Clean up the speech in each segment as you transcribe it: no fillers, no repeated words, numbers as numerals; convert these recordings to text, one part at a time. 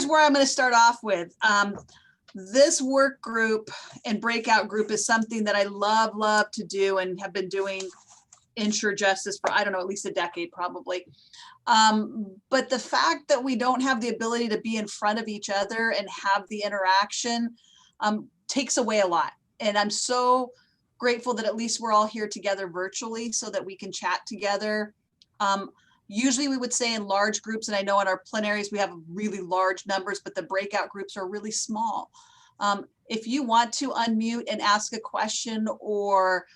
here's where I'm going to start off with. This work group and breakout group is something that I love to do and have been doing ensure justice for, I don't know, at least a decade probably. But the fact that we don't have the ability to be in front of each other and have the interaction takes away a lot. And I'm so grateful that at least we're all here together virtually so that we can chat together. Usually we would say in large groups, and I know in our plenaries we have really large numbers, but the breakout groups are really small. If you want to unmute and ask a question or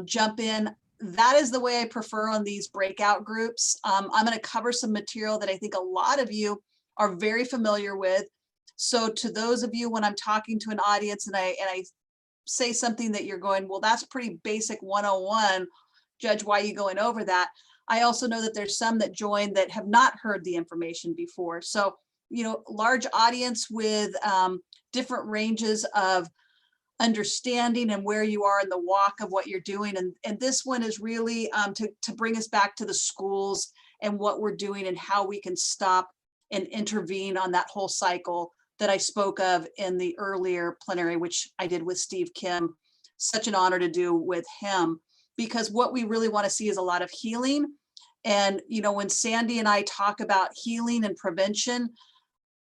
jump in, that is the way I prefer on these breakout groups. I'm going to cover some material that I think a lot of you are very familiar with. So to those of you, when I'm talking to an audience and I say something that you're going, well, that's pretty basic 101, Judge, why are you going over that? I also know that there's some that join that have not heard the information before. So, you know, large audience with different ranges of understanding and where you are in the walk of what you're doing. And this one is really to bring us back to the schools and what we're doing and how we can stop and intervene on that whole cycle that I spoke of in the earlier plenary, which I did with Steve Kim. Such an honor to do with him, because what we really want to see is a lot of healing. And, you know, when Sandy and I talk about healing and prevention,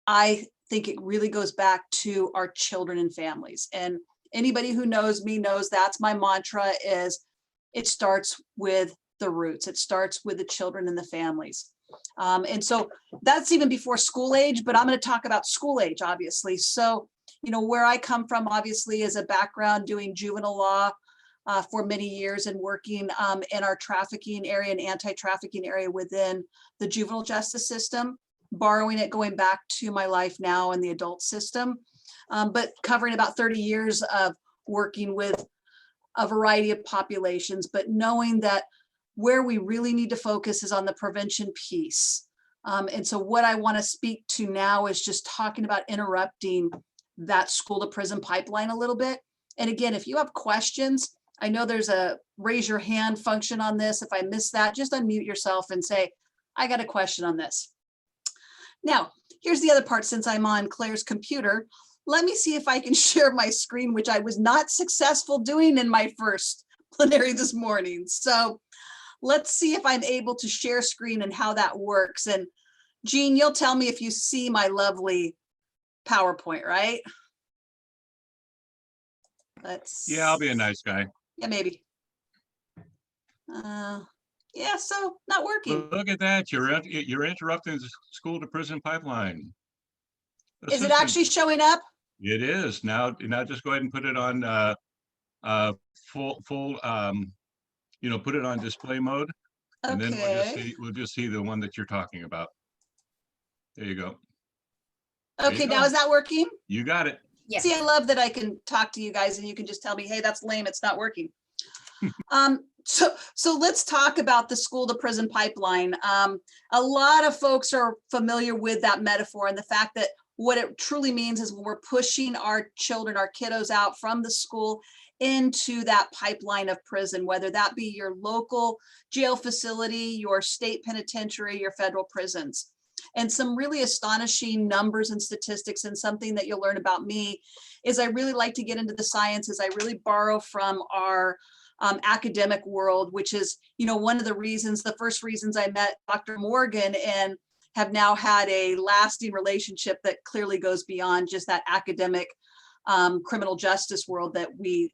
I think it really goes back to our children and families. And anybody who knows me knows that's my mantra, is it starts with the roots. It starts with the children and the families. And so that's even before school age, but I'm going to talk about school age, obviously. So, you know, where I come from, obviously, is a background doing juvenile law for many years and working in our trafficking area and anti-trafficking area within the juvenile justice system, borrowing it going back to my life now in the adult system, but covering about 30 years of working with a variety of populations, but knowing that where we really need to focus is on the prevention piece. And so what I want to speak to now is just talking about interrupting that school to prison pipeline a little bit. And again, if you have questions, I know there's a raise your hand function on this. If I miss that, just unmute yourself and say, I got a question on this. Now, here's the other part. Since I'm on Claire's computer, let me see if I can share my screen, which I was not successful doing in my first plenary this morning. So let's see if I'm able to share screen and how that works. And Jean, you'll tell me if you see my lovely PowerPoint, right? Yeah, I'll be a nice guy. Yeah, maybe. Yeah, so not working. Look at that. You're interrupting the school to prison pipeline. Is it actually showing up? It is. Now just go ahead and put it on full you know, put it on display mode. Okay. And then we'll just see the one that you're talking about. There you go. Okay, now is that working? You got it. Yes. See, I love that I can talk to you guys and you can just tell me, hey, that's lame, it's not working. So let's talk about the school to prison pipeline. A lot of folks are familiar with that metaphor and the fact that what it truly means is when we're pushing our children, our kiddos out from the school into that pipeline of prison, whether that be your local jail facility, your state penitentiary, your federal prisons. And some really astonishing numbers and statistics, and something that you'll learn about me is I really like to get into the sciences. I really borrow from our academic world, which is, you know, one of the reasons, the first reasons I met Dr. Morgan and have now had a lasting relationship that clearly goes beyond just that academic criminal justice world that we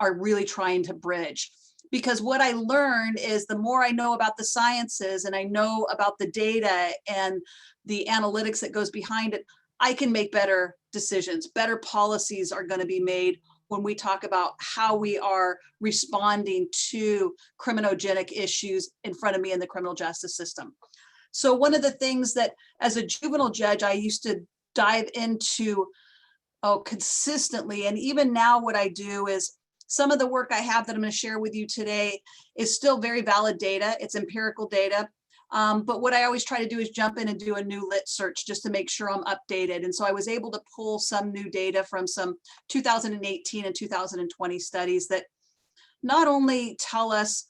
are really trying to bridge. Because what I learned is the more I know about the sciences and I know about the data and the analytics that goes behind it, I can make better decisions. Better policies are going to be made when we talk about how we are responding to criminogenic issues in front of me in the criminal justice system. So one of the things that as a juvenile judge, I used to dive into consistently, and even now what I do is some of the work I have that I'm going to share with you today is still very valid data. It's empirical data. But what I always try to do is jump in and do a new lit search just to make sure I'm updated. And so I was able to pull some new data from some 2018 and 2020 studies that not only tell us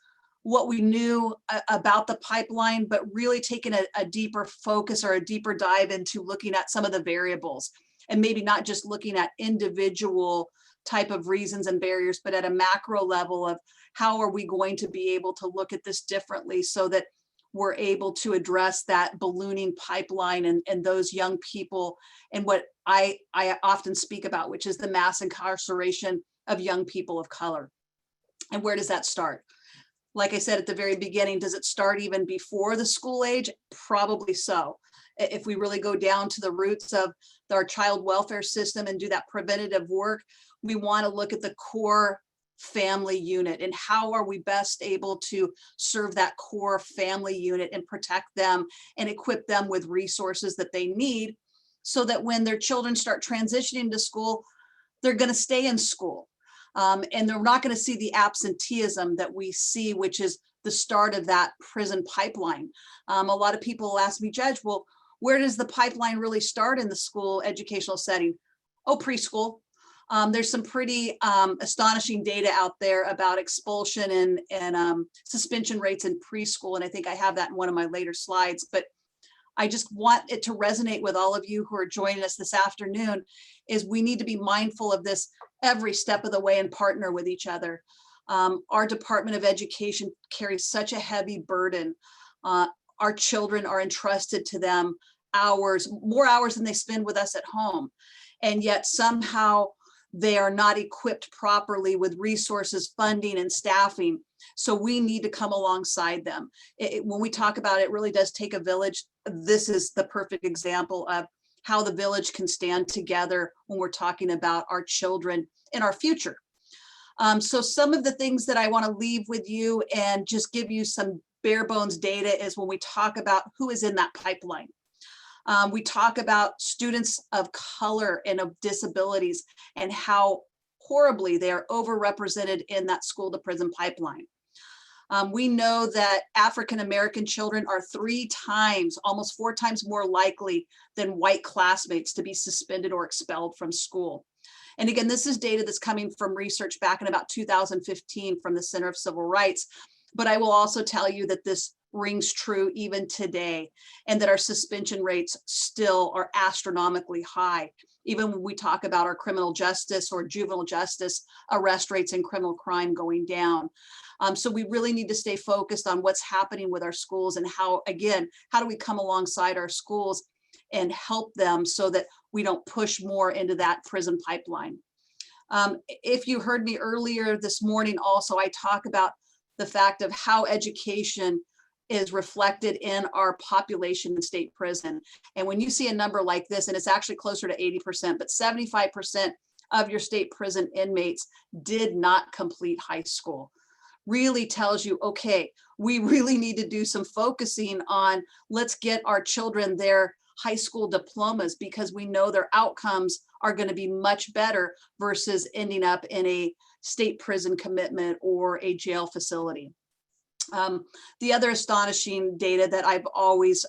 what we knew about the pipeline, but really taking a deeper focus or a deeper dive into looking at some of the variables, and maybe not just looking at individual type of reasons and barriers, but at a macro level of how are we going to be able to look at this differently so that we're able to address that ballooning pipeline and those young people, and what I often speak about, which is the mass incarceration of young people of color. And where does that start? Like I said at the very beginning, does it start even before the school age? Probably so. If we really go down to the roots of our child welfare system and do that preventative work, we want to look at the core family unit and how are we best able to serve that core family unit and protect them and equip them with resources that they need so that when their children start transitioning to school, they're going to stay in school. And they're not going to see the absenteeism that we see, which is the start of that prison pipeline. A lot of people ask me, Judge, well, where does the pipeline really start in the school educational setting? Oh, preschool. There's some pretty astonishing data out there about expulsion and suspension rates in preschool. And I think I have that in one of my later slides, but I just want it to resonate with all of you who are joining us this afternoon, is we need to be mindful of this every step of the way and partner with each other. Our Department of Education carries such a heavy burden. Our children are entrusted to them more hours than they spend with us at home. And yet somehow they are not equipped properly with resources, funding, and staffing. So we need to come alongside them. When we talk about it, it really does take a village. This is the perfect example of how the village can stand together when we're talking about our children and our future. So some of the things that I want to leave with you and just give you some bare bones data is when we talk about who is in that pipeline. We talk about students of color and of disabilities and how horribly they are overrepresented in that school to prison pipeline. We know that African-American children are 3 times, almost 4 times more likely than white classmates to be suspended or expelled from school. And again, this is data that's coming from research back in about 2015 from the Center of Civil Rights. But I will also tell you that this rings true even today, and that our suspension rates still are astronomically high. Even when we talk about our criminal justice or juvenile justice arrest rates and criminal crime going down. So we really need to stay focused on what's happening with our schools and how do we come alongside our schools and help them so that we don't push more into that prison pipeline. If you heard me earlier this morning, also, I talk about the fact of how education is reflected in our population in state prison. And when you see a number like this, and it's actually closer to 80%, but 75% of your state prison inmates did not complete high school, really tells you, okay, we really need to do some focusing on, let's get our children their high school diplomas, because we know their outcomes are going to be much better versus ending up in a state prison commitment or a jail facility. The other astonishing data that I've always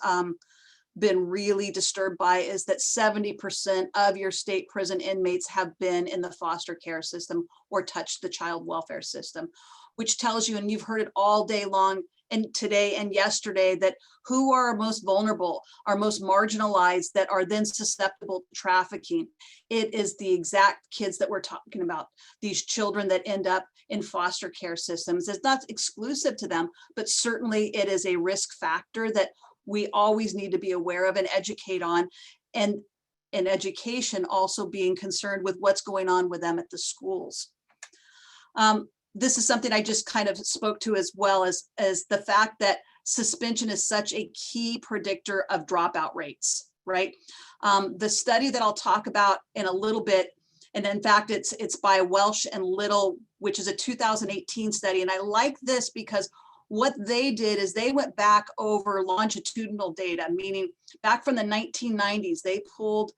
been really disturbed by is that 70% of your state prison inmates have been in the foster care system or touched the child welfare system, which tells you, and you've heard it all day long and today and yesterday, that who are our most vulnerable, our most marginalized, that are then susceptible to trafficking. It is the exact kids that we're talking about, these children that end up in foster care systems. It's not exclusive to them, but certainly it is a risk factor that we always need to be aware of and educate on. And in education, also being concerned with what's going on with them at the schools. This is something I just kind of spoke to, as well as the fact that suspension is such a key predictor of dropout rates, right? The study that I'll talk about in a little bit, and in fact, it's by Welsh and Little, which is a 2018 study. And I like this because what they did is they went back over longitudinal data, meaning back from the 1990s, they pulled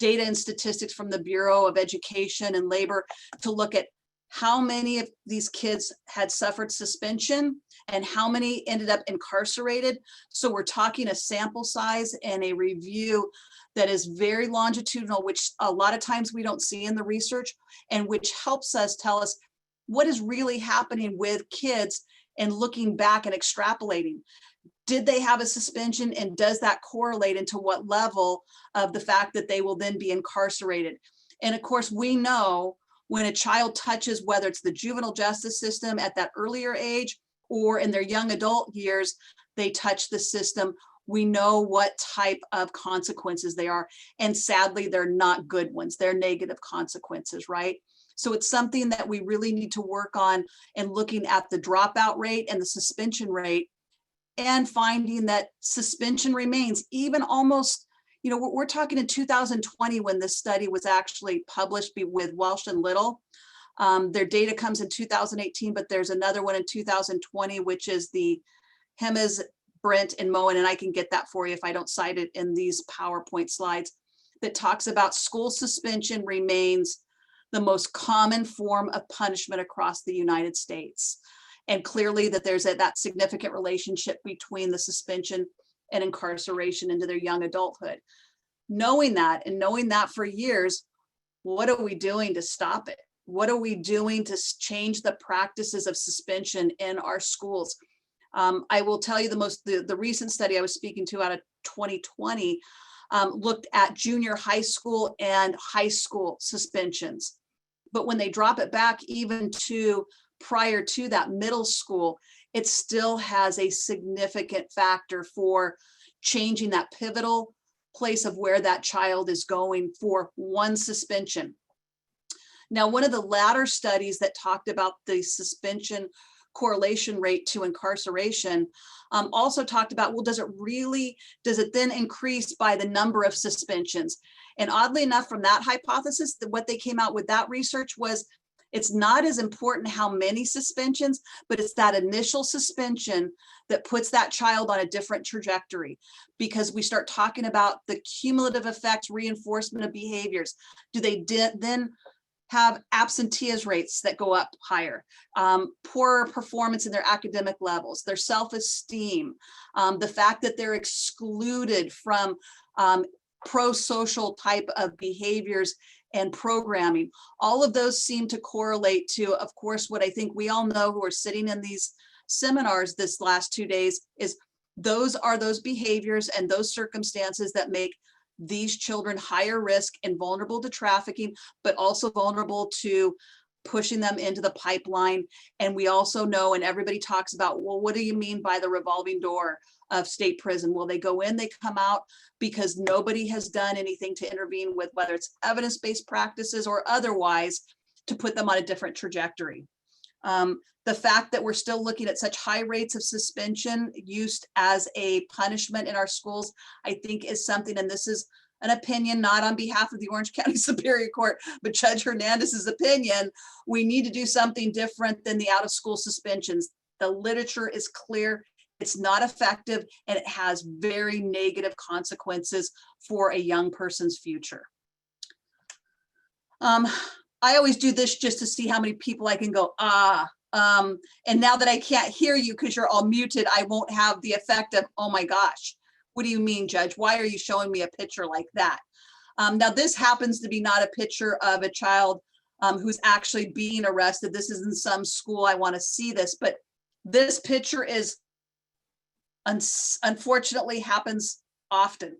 data and statistics from the Bureau of Education and Labor to look at how many of these kids had suffered suspension and how many ended up incarcerated. So we're talking a sample size and a review that is very longitudinal, which a lot of times we don't see in the research, and which helps us tell us what is really happening with kids and looking back and extrapolating. Did they have a suspension, and does that correlate into what level of the fact that they will then be incarcerated? And of course, we know when a child touches, whether it's the juvenile justice system at that earlier age or in their young adult years, they touch the system, we know what type of consequences they are. And sadly, they're not good ones. They're negative consequences, right? So it's something that we really need to work on, and looking at the dropout rate and the suspension rate, and finding that suspension remains even almost, you know, we're talking in 2020 when this study was actually published with Welsh and Little. Their data comes in 2018, but there's another one in 2020, which is the Hemes, Brent, and Moen, and I can get that for you if I don't cite it in these PowerPoint slides, that talks about school suspension remains the most common form of punishment across the United States. And clearly that there's that significant relationship between the suspension and incarceration into their young adulthood. Knowing that, and knowing that for years, what are we doing to stop it? What are we doing to change the practices of suspension in our schools? I will tell you the recent study I was speaking to out of 2020 looked at junior high school and high school suspensions. But when they drop it back even to prior to that middle school, it still has a significant factor for changing that pivotal place of where that child is going for one suspension. Now, one of the latter studies that talked about the suspension correlation rate to incarceration also talked about, well, does it then increase by the number of suspensions? And oddly enough, from that hypothesis, what they came out with that research was, it's not as important how many suspensions, but it's that initial suspension that puts that child on a different trajectory, because we start talking about the cumulative effects, reinforcement of behaviors. Do they then have absenteeism rates that go up higher, poorer performance in their academic levels, their self-esteem, the fact that they're excluded from pro-social type of behaviors and programming? All of those seem to correlate to, of course, what I think we all know who are sitting in these seminars this last 2 days is those are those behaviors and those circumstances that make these children higher risk and vulnerable to trafficking, but also vulnerable to pushing them into the pipeline. And we also know, and everybody talks about, well, what do you mean by the revolving door of state prison? Well, they go in, they come out, because nobody has done anything to intervene with, whether it's evidence-based practices or otherwise, to put them on a different trajectory. The fact that we're still looking at such high rates of suspension used as a punishment in our schools, I think is something, and this is an opinion not on behalf of the Orange County Superior Court, but Judge Hernandez's opinion, we need to do something different than the out-of-school suspensions. The literature is clear. It's not effective, and it has very negative consequences for a young person's future. I always do this just to see how many people I can go, and now that I can't hear you because you're all muted, I won't have the effect of, oh my gosh, what do you mean, Judge? Why are you showing me a picture like that? Now, this happens to be not a picture of a child who's actually being arrested. This is in some school. I want to see this, but this picture is unfortunately happens often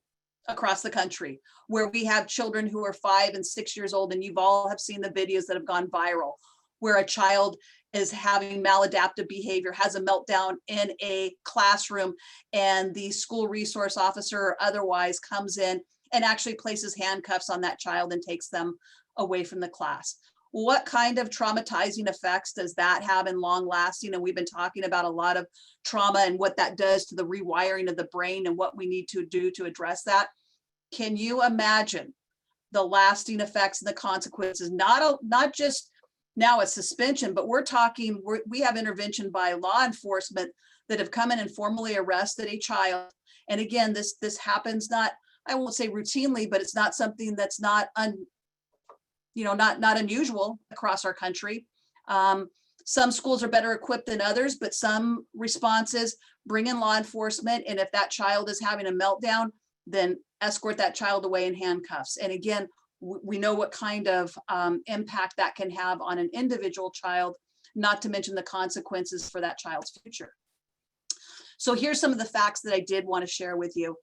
across the country, where we have children who are 5 and 6 years old, and you've all have seen the videos that have gone viral, where a child is having maladaptive behavior, has a meltdown in a classroom, and the school resource officer or otherwise comes in and actually places handcuffs on that child and takes them away from the class. What kind of traumatizing effects does that have in long lasting? And we've been talking about a lot of trauma and what that does to the rewiring of the brain and what we need to do to address that. Can you imagine the lasting effects and the consequences, not just now a suspension, but we're talking, we have intervention by law enforcement that have come in and formally arrested a child. And again, this happens not, I won't say routinely, but it's not something that's not unusual across our country. Some schools are better equipped than others, but some responses bring in law enforcement. And if that child is having a meltdown, then escort that child away in handcuffs. And again, we know what kind of impact that can have on an individual child, not to mention the consequences for that child's future. So here's some of the facts that I did want to share with you.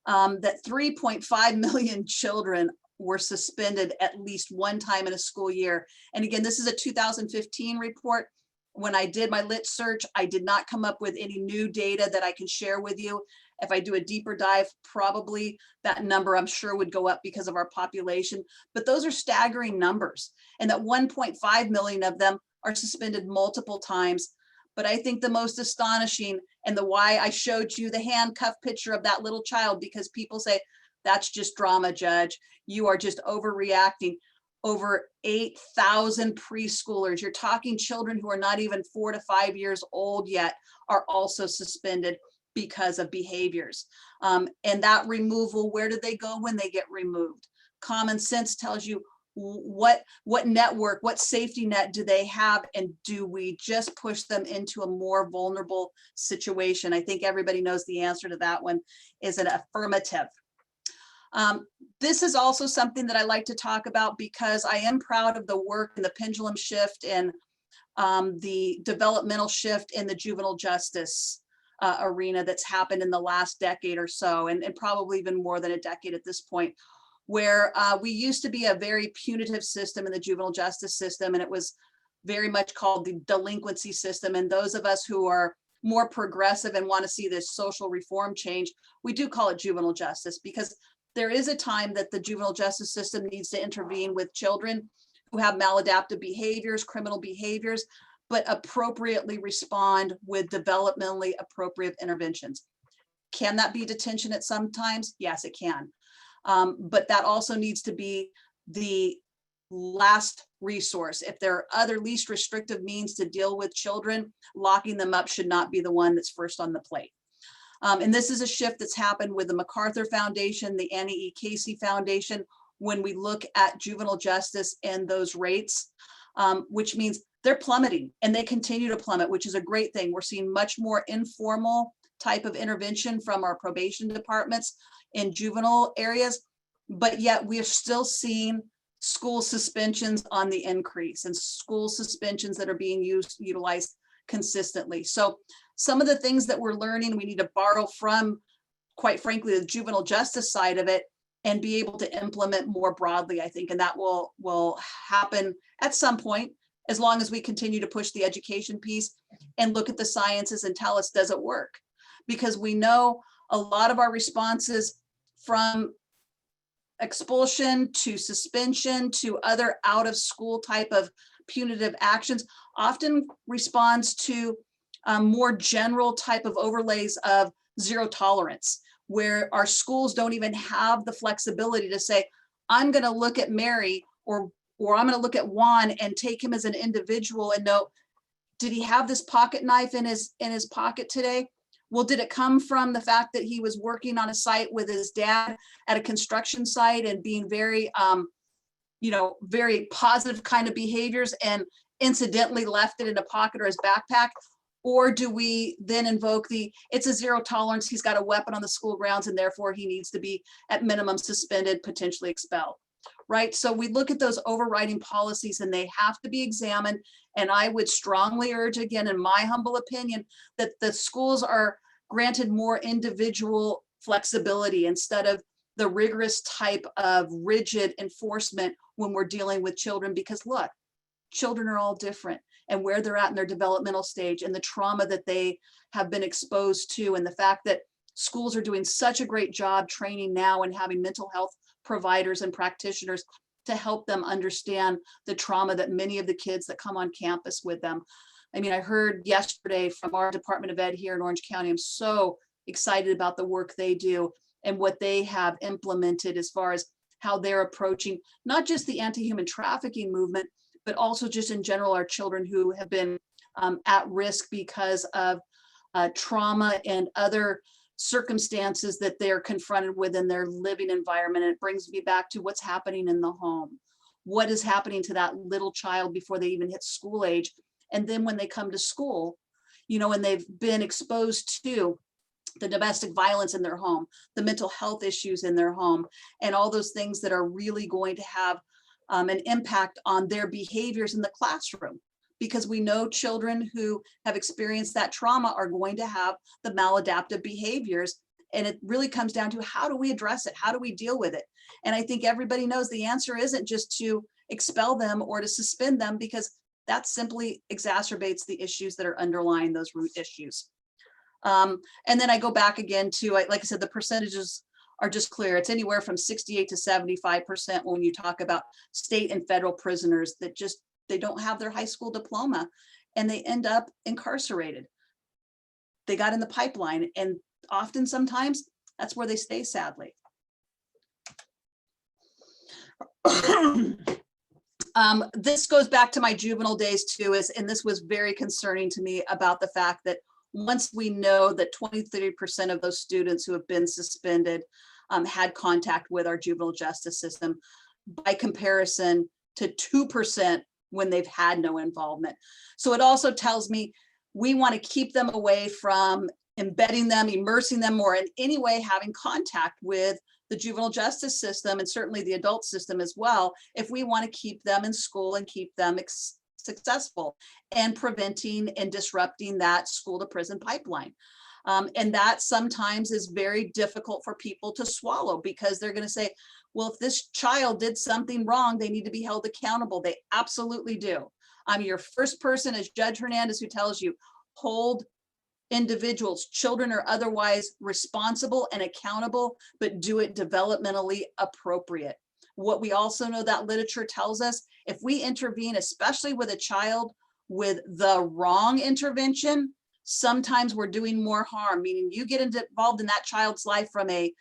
That 3.5 million children were suspended at least one time in a school year. And again, this is a 2015 report. When I did my lit search, I did not come up with any new data that I can share with you. If I do a deeper dive, probably that number I'm sure would go up because of our population, but those are staggering numbers. And that 1.5 million of them are suspended multiple times. But I think the most astonishing, and the why I showed you the handcuff picture of that little child, because people say, that's just drama, Judge. You are just overreacting. Over 8,000 preschoolers, you're talking children who are not even 4 to 5 years old yet, are also suspended because of behaviors. And that removal, where do they go when they get removed? Common sense tells you what network, what safety net do they have, and do we just push them into a more vulnerable situation? I think everybody knows the answer to that one is an affirmative. This is also something that I like to talk about because I am proud of the work and the pendulum shift and the developmental shift in the juvenile justice arena that's happened in the last decade or so, and probably even more than a decade at this point, where we used to be a very punitive system in the juvenile justice system, and it was very much called the delinquency system. And those of us who are more progressive and want to see this social reform change, we do call it juvenile justice, because there is a time that the juvenile justice system needs to intervene with children who have maladaptive behaviors, criminal behaviors, but appropriately respond with developmentally appropriate interventions. Can that be detention at some times? Yes, it can. But that also needs to be the last resource. If there are other least restrictive means to deal with children, locking them up should not be the one that's first on the plate. And this is a shift that's happened with the MacArthur Foundation, the Annie E. Casey Foundation, when we look at juvenile justice and those rates, which means they're plummeting and they continue to plummet, which is a great thing. We're seeing much more informal type of intervention from our probation departments in juvenile areas, but yet we are still seeing school suspensions on the increase and school suspensions that are being utilized consistently. So some of the things that we're learning, we need to borrow from, quite frankly, the juvenile justice side of it and be able to implement more broadly, I think, and that will happen at some point, as long as we continue to push the education piece and look at the sciences and tell us, does it work? Because we know a lot of our responses, from expulsion to suspension to other out of school type of punitive actions, often responds to more general type of overlays of zero tolerance, where our schools don't even have the flexibility to say, I'm going to look at Mary or I'm going to look at Juan and take him as an individual and know, did he have this pocket knife in his pocket today? Well, did it come from the fact that he was working on a site with his dad at a construction site and being very, very positive kind of behaviors and incidentally left it in a pocket or his backpack? Or do we then invoke it's a zero tolerance, he's got a weapon on the school grounds and therefore he needs to be at minimum suspended, potentially expelled, right? So we look at those overriding policies and they have to be examined. And I would strongly urge, again, in my humble opinion, that the schools are granted more individual flexibility instead of the rigorous type of rigid enforcement when we're dealing with children, because look, children are all different, and where they're at in their developmental stage and the trauma that they have been exposed to, and the fact that schools are doing such a great job training now and having mental health providers and practitioners to help them understand the trauma that many of the kids that come on campus with them. I mean, I heard yesterday from our Department of Ed here in Orange County. I'm so excited about the work they do and what they have implemented as far as how they're approaching not just the anti-human trafficking movement, but also just in general, our children who have been at risk because of trauma and other circumstances that they're confronted with in their living environment. And it brings me back to what's happening in the home. What is happening to that little child before they even hit school age? And then when they come to school, and they've been exposed to the domestic violence in their home, the mental health issues in their home, and all those things that are really going to have an impact on their behaviors in the classroom. because we know children who have experienced that trauma are going to have the maladaptive behaviors. And it really comes down to, how do we address it? How do we deal with it? And I think everybody knows the answer isn't just to expel them or to suspend them, because that simply exacerbates the issues that are underlying those root issues. And then I go back again to, like I said, the percentages are just clear. It's anywhere from 68 to 75% when you talk about state and federal prisoners that just, they don't have their high school diploma and they end up incarcerated. They got in the pipeline, and often sometimes that's where they stay, sadly. This goes back to my juvenile days too, and this was very concerning to me about the fact that once we know that 23% of those students who have been suspended had contact with our juvenile justice system, by comparison to 2% when they've had no involvement. So it also tells me we want to keep them away from embedding them, immersing them, or in any way having contact with the juvenile justice system, and certainly the adult system as well, if we want to keep them in school and keep them successful and preventing and disrupting that school to prison pipeline. And that sometimes is very difficult for people to swallow, because they're going to say, well, if this child did something wrong, they need to be held accountable. They absolutely do. I'm your first person as Judge Hernandez who tells you, hold individuals, children or otherwise, responsible and accountable, but do it developmentally appropriate. What we also know that literature tells us, if we intervene, especially with a child with the wrong intervention, sometimes we're doing more harm, meaning you get involved in that child's life from a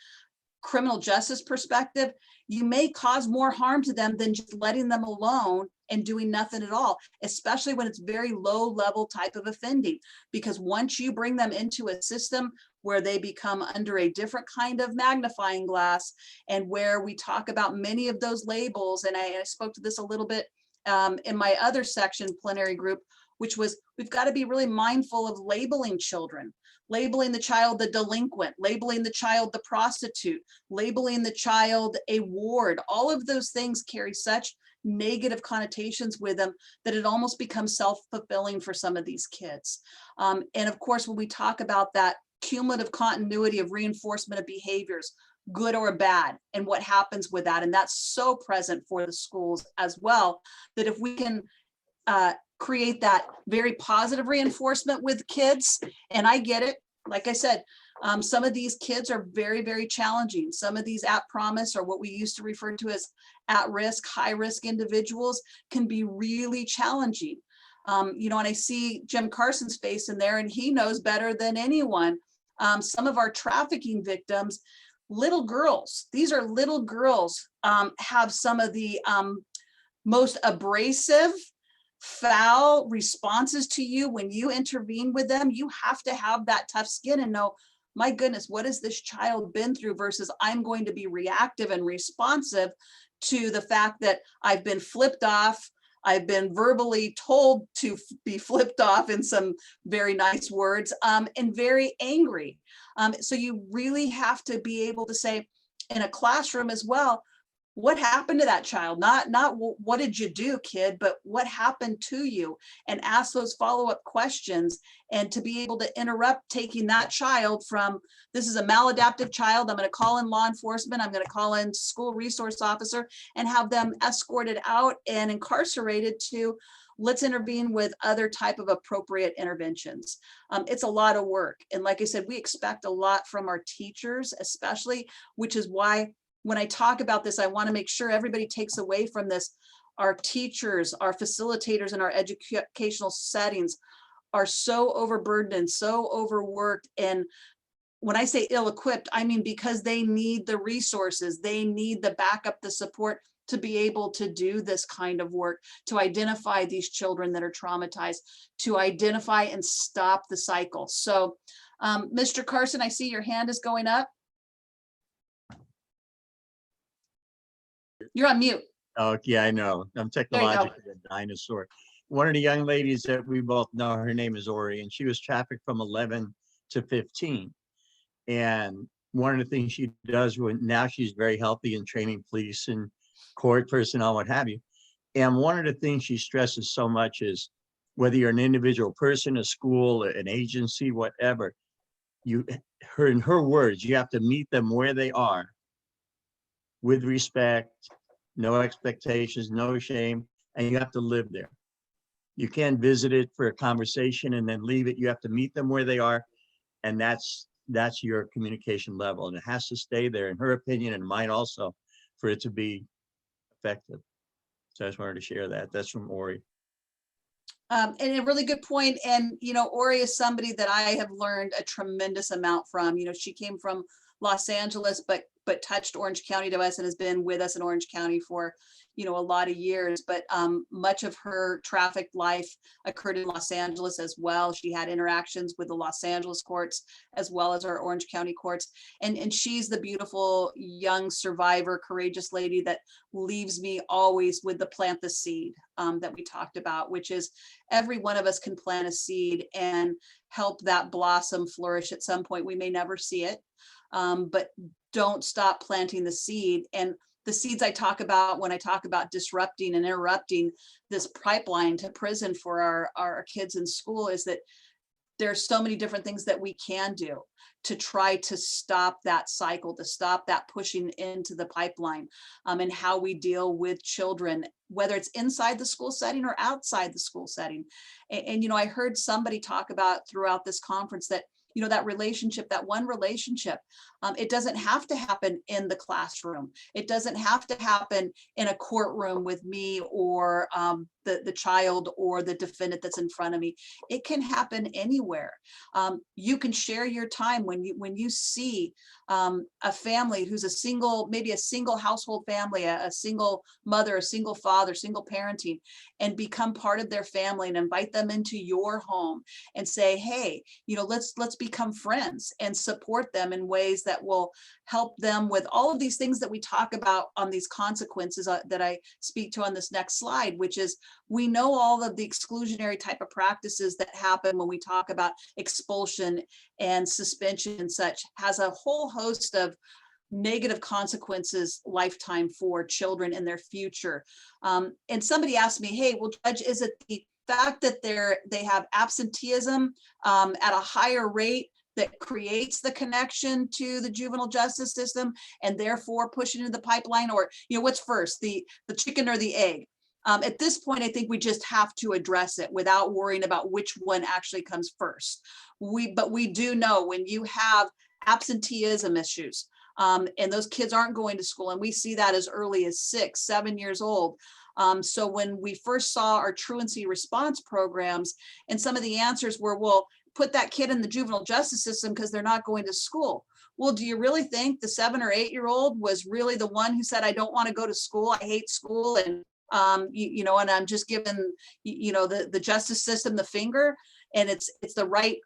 criminal justice perspective, you may cause more harm to them than just letting them alone and doing nothing at all, especially when it's very low level type of offending. Because once you bring them into a system where they become under a different kind of magnifying glass, and where we talk about many of those labels, and I spoke to this a little bit in my other section, plenary group, which was, we've got to be really mindful of labeling children, labeling the child the delinquent, labeling the child the prostitute, labeling the child a ward. All of those things carry such negative connotations with them that it almost becomes self-fulfilling for some of these kids. And of course, when we talk about that cumulative continuity of reinforcement of behaviors, good or bad, and what happens with that, and that's so present for the schools as well, that if we can create that very positive reinforcement with kids. And I get it, like I said, some of these kids are very, very challenging. Some of these at promise, or what we used to refer to as at risk, high risk individuals, can be really challenging. You know, and I see Jim Carson's face in there, and he knows better than anyone. Some of our trafficking victims, little girls, these are little girls, have some of the most abrasive, foul responses to you. When you intervene with them, you have to have that tough skin and know, my goodness, what has this child been through, versus I'm going to be reactive and responsive to the fact that I've been flipped off. I've been verbally told to be flipped off in some very nice words, and very angry. So you really have to be able to say in a classroom as well, what happened to that child? Not what did you do, kid, but what happened to you? And ask those follow-up questions, and to be able to interrupt taking that child from, this is a maladaptive child, I'm going to call in law enforcement, I'm going to call in school resource officer, and have them escorted out and incarcerated, to let's intervene with other type of appropriate interventions. It's a lot of work. And like I said, we expect a lot from our teachers, especially, which is why when I talk about this, I want to make sure everybody takes away from this, our teachers, our facilitators in our educational settings are so overburdened and so overworked. And when I say ill-equipped, I mean because they need the resources, they need the backup, the support to be able to do this kind of work, to identify these children that are traumatized, to identify and stop the cycle. So, Mr. Carson, I see your hand is going up. You're on mute. Oh, yeah, I know. I'm technologically a dinosaur. One of the young ladies that we both know, her name is Ori, and she was trafficked from 11 to 15. And one of the things she does, when now she's very healthy and training police and court personnel, what have you. And one of the things she stresses so much is whether you're an individual person, a school, an agency, whatever, in her words, you have to meet them where they are with respect, no expectations, no shame, and you have to live there. You can't visit it for a conversation and then leave it. You have to meet them where they are. And that's your communication level. And it has to stay there, in her opinion and mine also, for it to be effective. So I just wanted to share that. That's from Ori. And a really good point. And, Ori is somebody that I have learned a tremendous amount from. She came from Los Angeles, but touched Orange County to us and has been with us in Orange County for, a lot of years. But much of her traffic life occurred in Los Angeles as well. She had interactions with the Los Angeles courts as well as our Orange County courts. And she's the beautiful young survivor, courageous lady that leaves me always with the plant the seed that we talked about, which is every one of us can plant a seed and help that blossom flourish at some point. We may never see it, but don't stop planting the seed. And the seeds I talk about when I talk about disrupting and interrupting this pipeline to prison for our kids in school is that there's so many different things that we can do to try to stop that cycle, to stop that pushing into the pipeline, and how we deal with children, whether it's inside the school setting or outside the school setting. And I heard somebody talk about throughout this conference that that relationship, that one relationship, it doesn't have to happen in the classroom. It doesn't have to happen in a courtroom with me or the child or the defendant that's in front of me. It can happen anywhere. You can share your time when you see a family who's maybe a single household family, a single mother, a single father, single parenting, and become part of their family and invite them into your home and say, hey, let's become friends and support them in ways that will help them with all of these things that we talk about on these consequences that I speak to on this next slide, which is we know all of the exclusionary type of practices that happen when we talk about expulsion and suspension and such has a whole host of negative consequences lifetime for children in their future. And somebody asked me, hey, well, Judge, is it the fact that they have absenteeism at a higher rate that creates the connection to the juvenile justice system and therefore push it into the pipeline? Or, what's first, the chicken or the egg? At this point, I think we just have to address it without worrying about which one actually comes first. But we do know when you have absenteeism issues and those kids aren't going to school, and we see that as early as 6, 7 years old. So when we first saw our truancy response programs, and some of the answers were, well, put that kid in the juvenile justice system because they're not going to school. Well, do you really think the 7 or 8 year old was really the one who said, I don't want to go to school, I hate school, and and I'm just giving the justice system the finger, and it's the right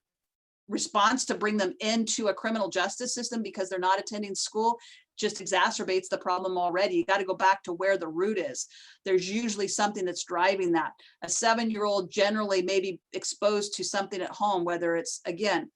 response to bring them into a criminal justice system because they're not attending school? Just exacerbates the problem already. You got to go back to where the root is. There's usually something that's driving that. A 7-year-old generally may be exposed to something at home, whether it's, again,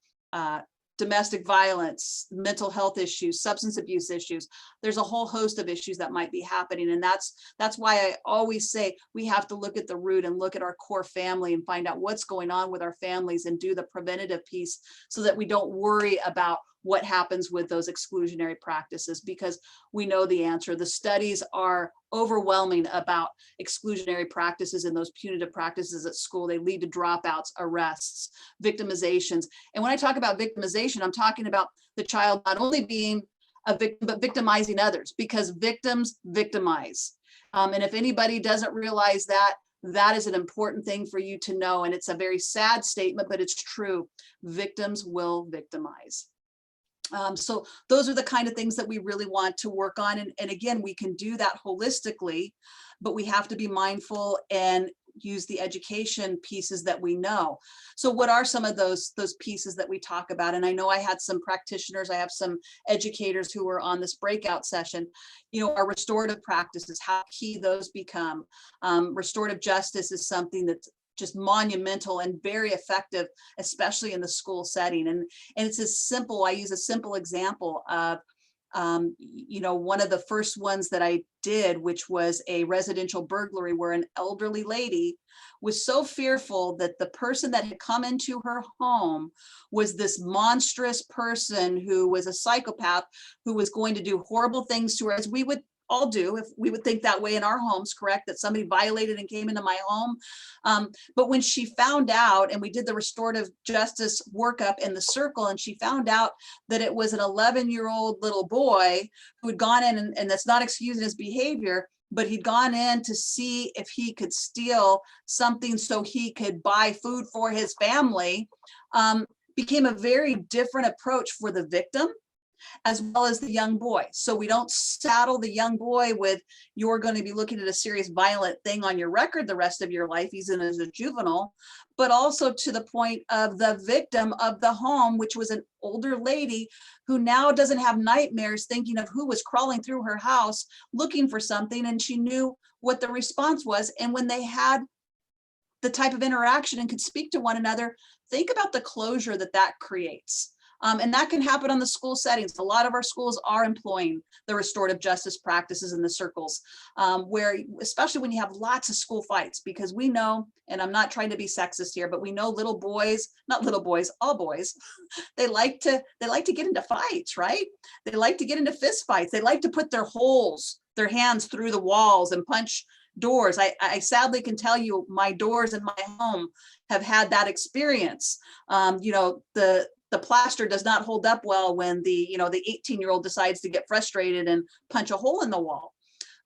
domestic violence, mental health issues, substance abuse issues. There's a whole host of issues that might be happening. And that's why I always say we have to look at the root and look at our core family and find out what's going on with our families and do the preventative piece so that we don't worry about what happens with those exclusionary practices, because we know the answer. The studies are overwhelming about exclusionary practices and those punitive practices at school. They lead to dropouts, arrests, victimizations. And when I talk about victimization, I'm talking about the child not only being a victim, but victimizing others, because victims victimize. And if anybody doesn't realize that, that is an important thing for you to know. And it's a very sad statement, but it's true. Victims will victimize. So those are the kind of things that we really want to work on. And again, we can do that holistically, but we have to be mindful and use the education pieces that we know. So what are some of those pieces that we talk about? And I know I had some practitioners, I have some educators who were on this breakout session, our restorative practices, how key those become. Restorative justice is something that's just monumental and very effective, especially in the school setting. And it's as simple, I use a simple example of, one of the first ones that I did, which was a residential burglary where an elderly lady was so fearful that the person that had come into her home was this monstrous person who was a psychopath who was going to do horrible things to her, as we would all do if we would think that way in our homes, correct? That somebody violated and came into my home. But when she found out, and we did the restorative justice workup in the circle, and she found out that it was an 11-year-old little boy who had gone in, and that's not excusing his behavior, but he'd gone in to see if he could steal something so he could buy food for his family, became a very different approach for the victim as well as the young boy. So we don't saddle the young boy with, you're going to be looking at a serious violent thing on your record the rest of your life, even as a juvenile, but also to the point of the victim of the home, which was an older lady who now doesn't have nightmares thinking of who was crawling through her house looking for something, and she knew what the response was. And when they had the type of interaction and could speak to one another, think about the closure that that creates. And that can happen on the school settings. A lot of our schools are employing the restorative justice practices in the circles, where, especially when you have lots of school fights, because we know, and I'm not trying to be sexist here, but we know little boys, not little boys, all boys, they like to get into fights, right? They like to get into fist fights. They like to put their hands through the walls and punch doors. I sadly can tell you my doors in my home have had that experience. The plaster does not hold up well when the 18-year-old decides to get frustrated and punch a hole in the wall.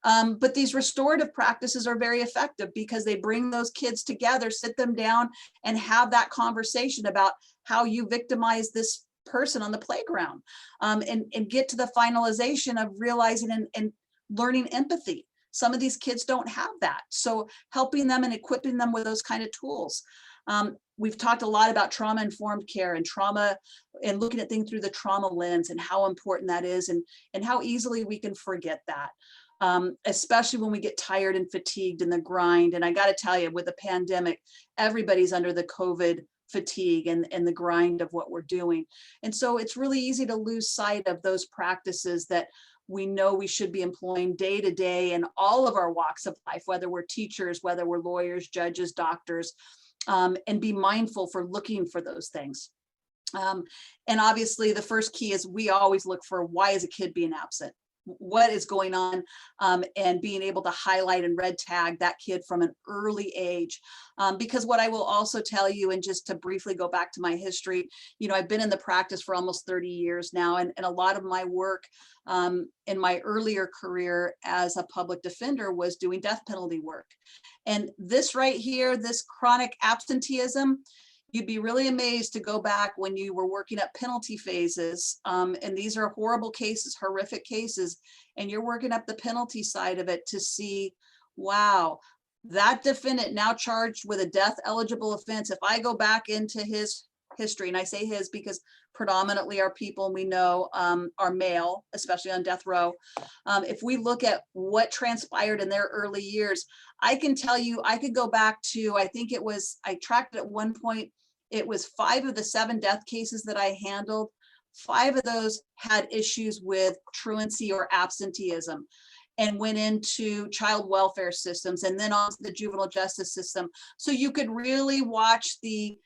But these restorative practices are very effective because they bring those kids together, sit them down, and have that conversation about how you victimize this person on the playground, and get to the finalization of realizing and learning empathy. Some of these kids don't have that. So helping them and equipping them with those kind of tools. We've talked a lot about trauma-informed care and trauma, and looking at things through the trauma lens and how important that is, and how easily we can forget that, especially when we get tired and fatigued in the grind. And I got to tell you, with the pandemic, everybody's under the COVID fatigue and the grind of what we're doing. And so it's really easy to lose sight of those practices that we know we should be employing day to day in all of our walks of life, whether we're teachers, whether we're lawyers, judges, doctors, and be mindful for looking for those things. And obviously the first key is we always look for, why is a kid being absent? What is going on, and being able to highlight and red tag that kid from an early age. Because what I will also tell you, and just to briefly go back to my history, I've been in the practice for almost 30 years now, and a lot of my work in my earlier career as a public defender was doing death penalty work. And this right here, this chronic absenteeism, you'd be really amazed to go back when you were working up penalty phases. And these are horrible cases, horrific cases, and you're working up the penalty side of it to see, wow, that defendant now charged with a death eligible offense. If I go back into his history, and I say his because predominantly our people we know are male, especially on death row. If we look at what transpired in their early years, I can tell you, I could go back to, I think it was, I tracked at one point, it was 5 of the 7 death cases that I handled. 5 of those had issues with truancy or absenteeism, and went into child welfare systems and then on to the juvenile justice system. So you could really watch the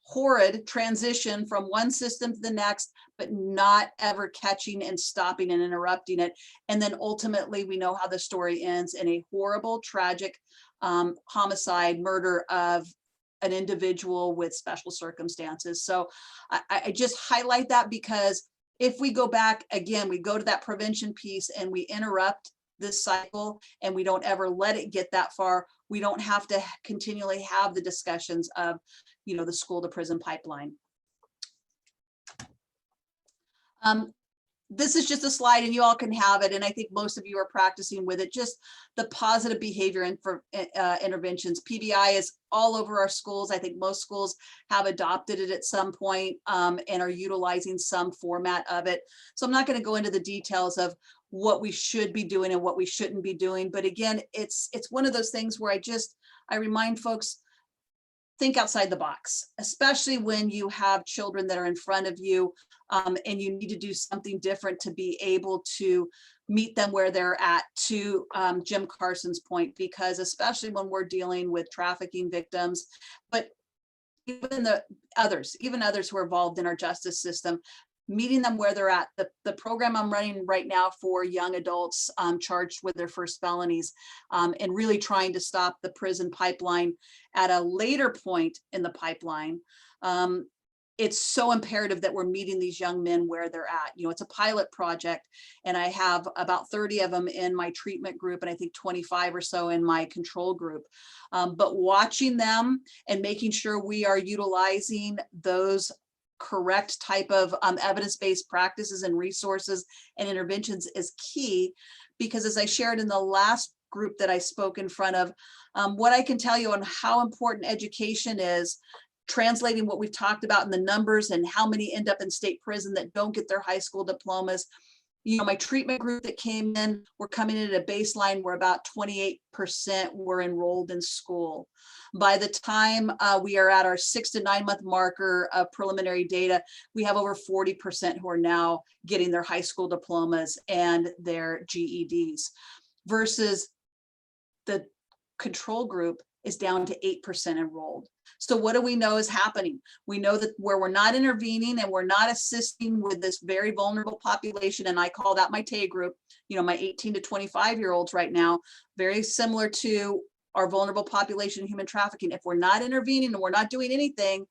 horrid transition from one system to the next, but not ever catching and stopping and interrupting it. And then ultimately we know how the story ends in a horrible, tragic homicide, murder of an individual with special circumstances. So I just highlight that because if we go back again, we go to that prevention piece and we interrupt this cycle and we don't ever let it get that far, we don't have to continually have the discussions of, the school to prison pipeline. This is just a slide and you all can have it. And I think most of you are practicing with it, just the positive behavior interventions. PBI is all over our schools. I think most schools have adopted it at some point and are utilizing some format of it. So I'm not going to go into the details of what we should be doing and what we shouldn't be doing. But again, it's one of those things where I remind folks, think outside the box, especially when you have children that are in front of you and you need to do something different to be able to meet them where they're at, to Jim Carson's point, because especially when we're dealing with trafficking victims, but even even others who are involved in our justice system, meeting them where they're at. The program I'm running right now for young adults charged with their first felonies, and really trying to stop the prison pipeline at a later point in the pipeline. It's so imperative that we're meeting these young men where they're at. You know, it's a pilot project, and I have about 30 of them in my treatment group, and I think 25 or so in my control group. But watching them and making sure we are utilizing those correct type of evidence-based practices and resources and interventions is key, because as I shared in the last group that I spoke in front of, what I can tell you on how important education is, translating what we've talked about in the numbers and how many end up in state prison that don't get their high school diplomas. You know, my treatment group that came in, we're coming in at a baseline where about 28% were enrolled in school. By the time we are at our 6 to 9 month marker of preliminary data, we have over 40% who are now getting their high school diplomas and their GEDs, versus the control group is down to 8% enrolled. So what do we know is happening? We know that where we're not intervening and we're not assisting with this very vulnerable population, and I call that my TAY group, you know, my 18 to 25-year-olds right now, very similar to our vulnerable population in human trafficking. If we're not intervening and we're not doing anything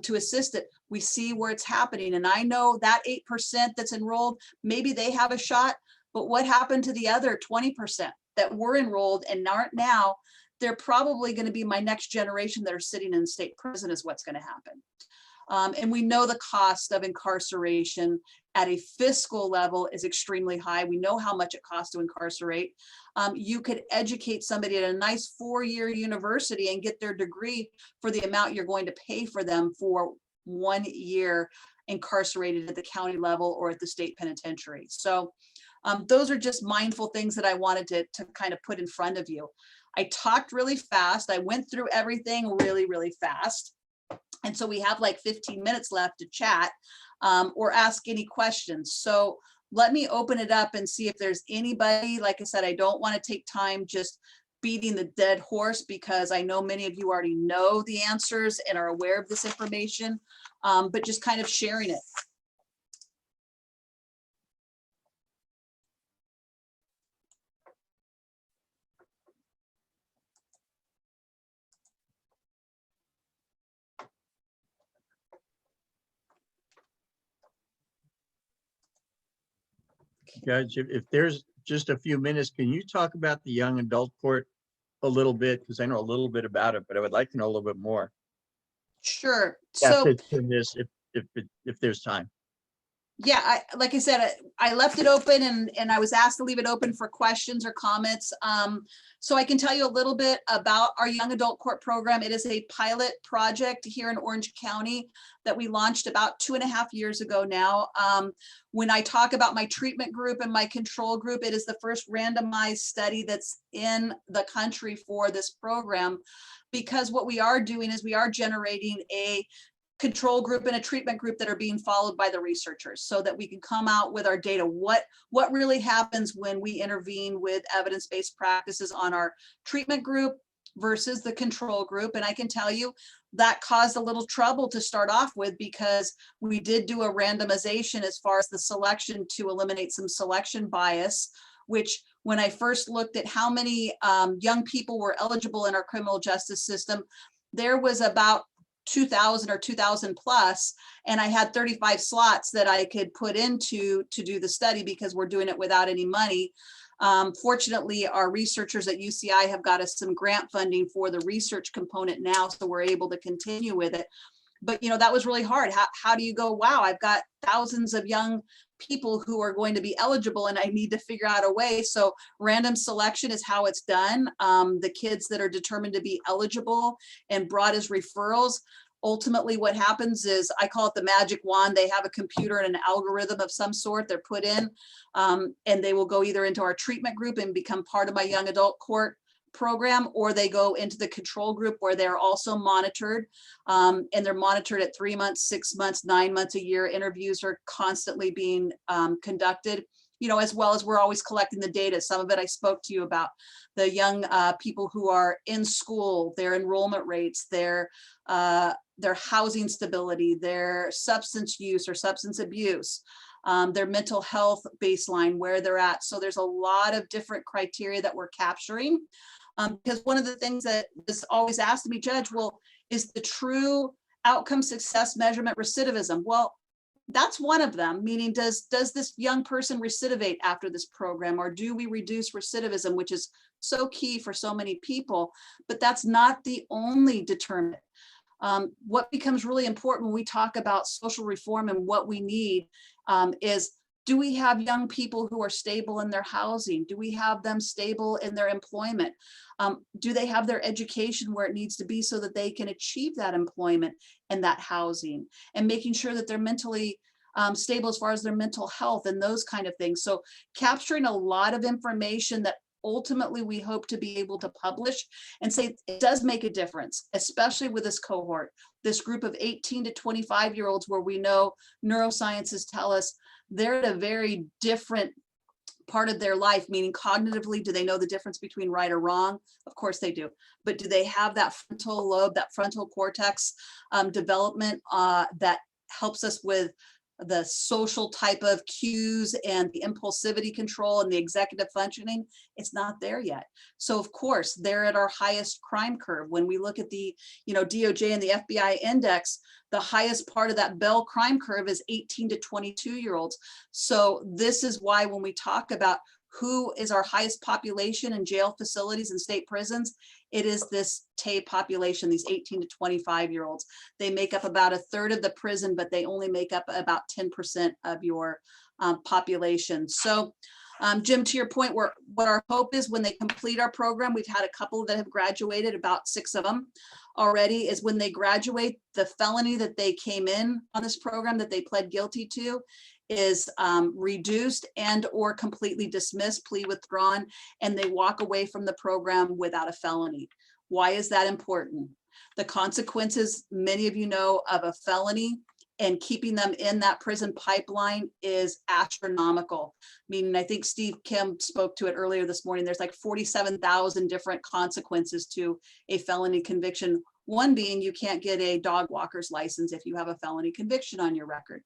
to assist it, we see where it's happening. And I know that 8% that's enrolled, maybe they have a shot, but what happened to the other 20% that were enrolled and aren't now? They're probably going to be my next generation that are sitting in state prison is what's going to happen. And we know the cost of incarceration at a fiscal level is extremely high. We know how much it costs to incarcerate. You could educate somebody at a nice 4-year university and get their degree for the amount you're going to pay for them for 1 year incarcerated at the county level or at the state penitentiary. So those are just mindful things that I wanted to kind of put in front of you. I talked really fast. I went through everything really, really fast. And so we have like 15 minutes left to chat or ask any questions. So let me open it up and see if there's anybody. Like I said, I don't want to take time just beating the dead horse, because I know many of you already know the answers and are aware of this information, but just kind of sharing it. Judge, if there's just a few minutes, can you talk about the young adult court a little bit? Because I know a little bit about it, but I would like to know a little bit more. Sure. So if there's time. Yeah, like I said, I left it open and I was asked to leave it open for questions or comments. So I can tell you a little bit about our young adult court program. It is a pilot project here in Orange County that we launched about 2.5 years ago now. When I talk about my treatment group and my control group, it is the first randomized study that's in the country for this program, because what we are doing is we are generating a control group and a treatment group that are being followed by the researchers, so that we can come out with our data. What really happens when we intervene with evidence-based practices on our treatment group versus the control group. And I can tell you that caused a little trouble to start off with, because we did do a randomization as far as the selection to eliminate some selection bias, which when I first looked at how many young people were eligible in our criminal justice system, there was about 2,000 or 2,000 plus, and I had 35 slots that I could put into to do the study, because we're doing it without any money. Fortunately, our researchers at UCI have got us some grant funding for the research component now, so we're able to continue with it. But you know, that was really hard. How do you go, wow, I've got thousands of young people who are going to be eligible and I need to figure out a way. So random selection is how it's done. The kids that are determined to be eligible and brought as referrals, ultimately what happens is, I call it the magic wand. They have a computer and an algorithm of some sort they're put in, and they will go either into our treatment group and become part of my young adult court program, or they go into the control group where they're also monitored, and they're monitored at 3 months, 6 months, 9 months, a year. Interviews are constantly being conducted. you know, as well as we're always collecting the data. Some of it I spoke to you about, the young people who are in school, their enrollment rates, their housing stability, their substance use or substance abuse, their mental health baseline, where they're at. So there's a lot of different criteria that we're capturing. Because one of the things that is always asked to me, Judge, well, is the true outcome success measurement recidivism? Well, that's one of them, meaning does this young person recidivate after this program, or do we reduce recidivism, which is so key for so many people, but that's not the only determinant. What becomes really important when we talk about social reform and what we need is, do we have young people who are stable in their housing? Do we have them stable in their employment? Do they have their education where it needs to be so that they can achieve that employment and that housing, and making sure that they're mentally stable as far as their mental health and those kind of things. So capturing a lot of information that ultimately we hope to be able to publish and say it does make a difference, especially with this cohort, this group of 18 to 25-year-olds, where we know neurosciences tell us they're at a very different part of their life, meaning cognitively, do they know the difference between right or wrong? Of course they do. But do they have that frontal lobe, that frontal cortex development that helps us with the social type of cues and the impulsivity control and the executive functioning? It's not there yet. So of course, they're at our highest crime curve. When we look at the, you know, DOJ and the FBI index, the highest part of that bell crime curve is 18 to 22-year-olds. So this is why when we talk about who is our highest population in jail facilities and state prisons, it is this TAY population, these 18 to 25-year-olds. They make up about a third of the prison, but they only make up about 10% of your population. So Jim, to your point, what our hope is when they complete our program, we've had a couple that have graduated, about 6 of them already, is when they graduate, the felony that they came in on this program that they pled guilty to is reduced and or completely dismissed, plea withdrawn, and they walk away from the program without a felony. Why is that important? The consequences, many of you know, of a felony and keeping them in that prison pipeline is astronomical. Meaning, I think Steve Kim spoke to it earlier this morning, there's like 47,000 different consequences to a felony conviction. One being you can't get a dog walker's license if you have a felony conviction on your record.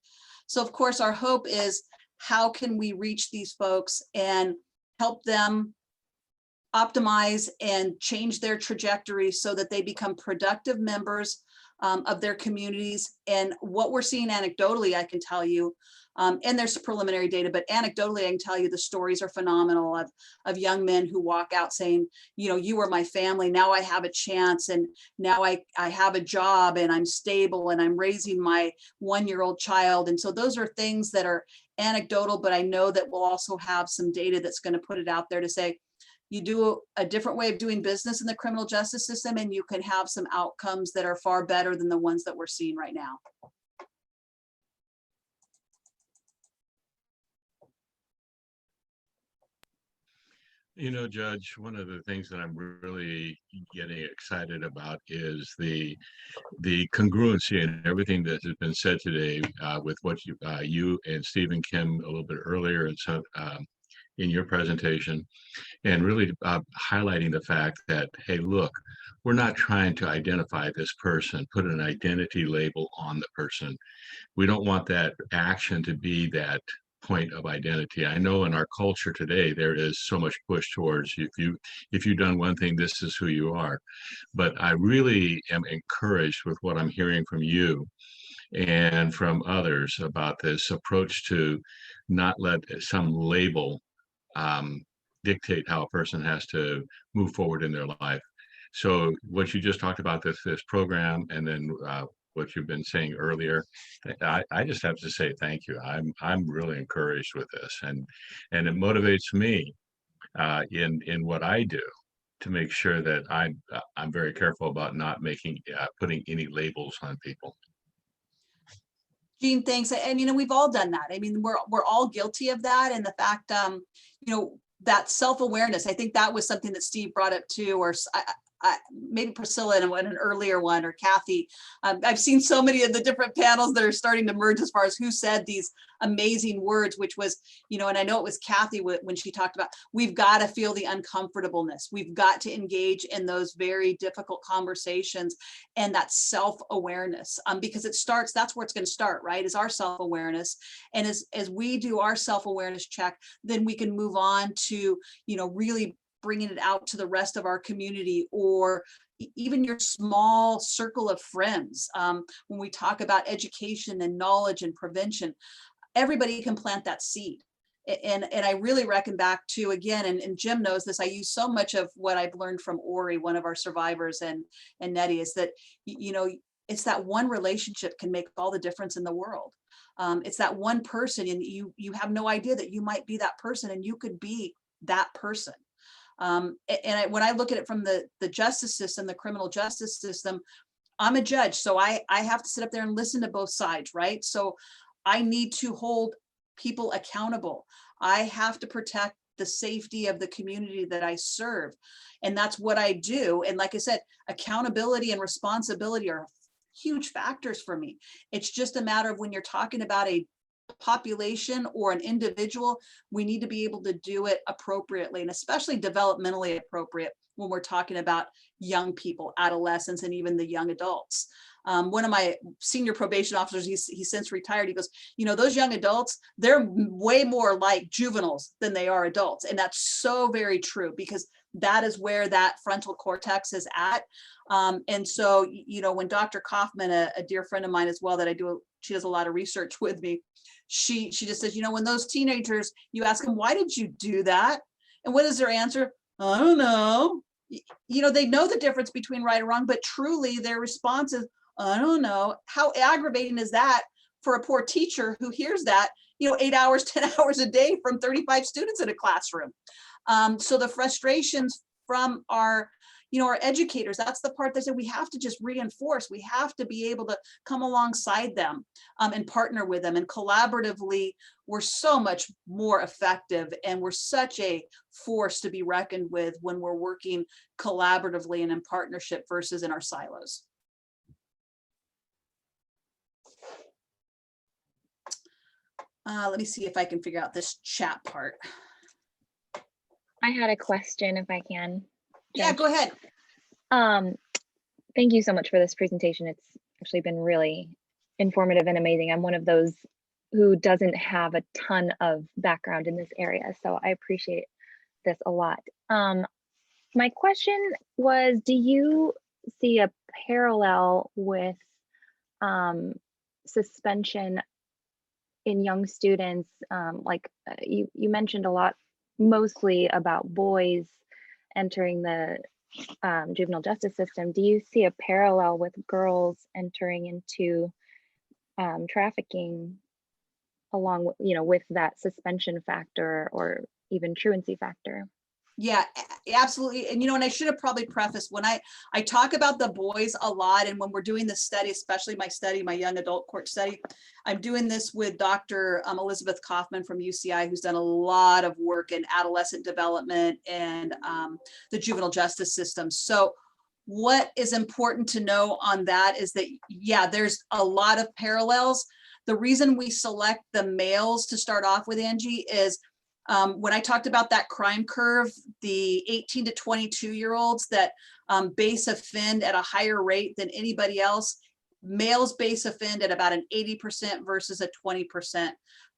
So of course, our hope is, how can we reach these folks and help them optimize and change their trajectory so that they become productive members of their communities. And what we're seeing anecdotally, I can tell you, and there's preliminary data, but anecdotally, I can tell you the stories are phenomenal of young men who walk out saying, you know, you were my family, now I have a chance, and now I have a job and I'm stable and I'm raising my 1-year-old child. And so those are things that are anecdotal, but I know that we'll also have some data that's going to put it out there to say, you do a different way of doing business in the criminal justice system, and you can have some outcomes that are far better than the ones that we're seeing right now. You know, Judge, one of the things that I'm really getting excited about is the congruency and everything that has been said today with what you and Stephen Kim a little bit earlier, and so in your presentation, and really highlighting the fact that, hey, look, we're not trying to identify this person, put an identity label on the person. We don't want that action to be that point of identity. I know in our culture today, there is so much push towards, if you've done one thing, this is who you are. But I really am encouraged with what I'm hearing from you and from others about this approach to not let some label dictate how a person has to move forward in their life. So what you just talked about, this program, and then what you've been saying earlier, I just have to say thank you. I'm really encouraged with this, and it motivates me in what I do to make sure that I'm very careful about not putting any labels on people. Jean, thanks. And, you know, we've all done that. I mean, we're all guilty of that. And the fact, you know, that self-awareness, I think that was something that Steve brought up too, or maybe Priscilla in an earlier one, or Kathy. I've seen so many of the different panels that are starting to merge as far as who said these amazing words, which was, and I know it was Kathy when she talked about, we've got to feel the uncomfortableness. We've got to engage in those very difficult conversations and that self-awareness, because that's where it's going to start, right? Is our self-awareness. And as we do our self-awareness check, then we can move on to, really bringing it out to the rest of our community, or even your small circle of friends. When we talk about education and knowledge and prevention, everybody can plant that seed. And I really reckon back to, again, and Jim knows this, I use so much of what I've learned from Ori, one of our survivors, and Nettie, is that, it's that one relationship can make all the difference in the world. It's that one person, and you have no idea that you might be that person, and you could be that person. When I look at it from the justice system, the criminal justice system, I'm a judge, so I have to sit up there and listen to both sides, right? So I need to hold people accountable. I have to protect the safety of the community that I serve. And that's what I do. And like I said, accountability and responsibility are huge factors for me. It's just a matter of when you're talking about a population or an individual, we need to be able to do it appropriately, and especially developmentally appropriate when we're talking about young people, adolescents, and even the young adults. One of my senior probation officers, he's since retired, he goes, those young adults, they're way more like juveniles than they are adults. And that's so very true, because that is where that frontal cortex is at. And so, when Dr. Kaufman, a dear friend of mine as well, she does a lot of research with me, she just says, when those teenagers, you ask them, why did you do that? And what is their answer? I don't know. They know the difference between right and wrong, but truly their response is, I don't know. How aggravating is that for a poor teacher who hears that, 8 hours, 10 hours a day from 35 students in a classroom? So the frustrations from our educators, that's the part that said we have to just reinforce. We have to be able to come alongside them and partner with them. And collaboratively, we're so much more effective, and we're such a force to be reckoned with when we're working collaboratively and in partnership versus in our silos. Let me see if I can figure out this chat part. I had a question, if I can. Yeah, go ahead. Thank you so much for this presentation. It's actually been really informative and amazing. I'm one of those who doesn't have a ton of background in this area, so I appreciate this a lot. My question was, do you see a parallel with suspension in young students? You mentioned a lot, mostly about boys entering the juvenile justice system. Do you see a parallel with girls entering into trafficking along with that suspension factor or even truancy factor? Yeah, absolutely. And and I should have probably prefaced, when I talk about the boys a lot, and when we're doing this study, especially my young adult court study, I'm doing this with Dr. Elizabeth Kaufman from UCI, who's done a lot of work in adolescent development and the juvenile justice system. So what is important to know on that is that, yeah, there's a lot of parallels. The reason we select the males to start off with, Angie, is when I talked about that crime curve, the 18 to 22-year-olds that base offend at a higher rate than anybody else, males base offend at about an 80% versus a 20%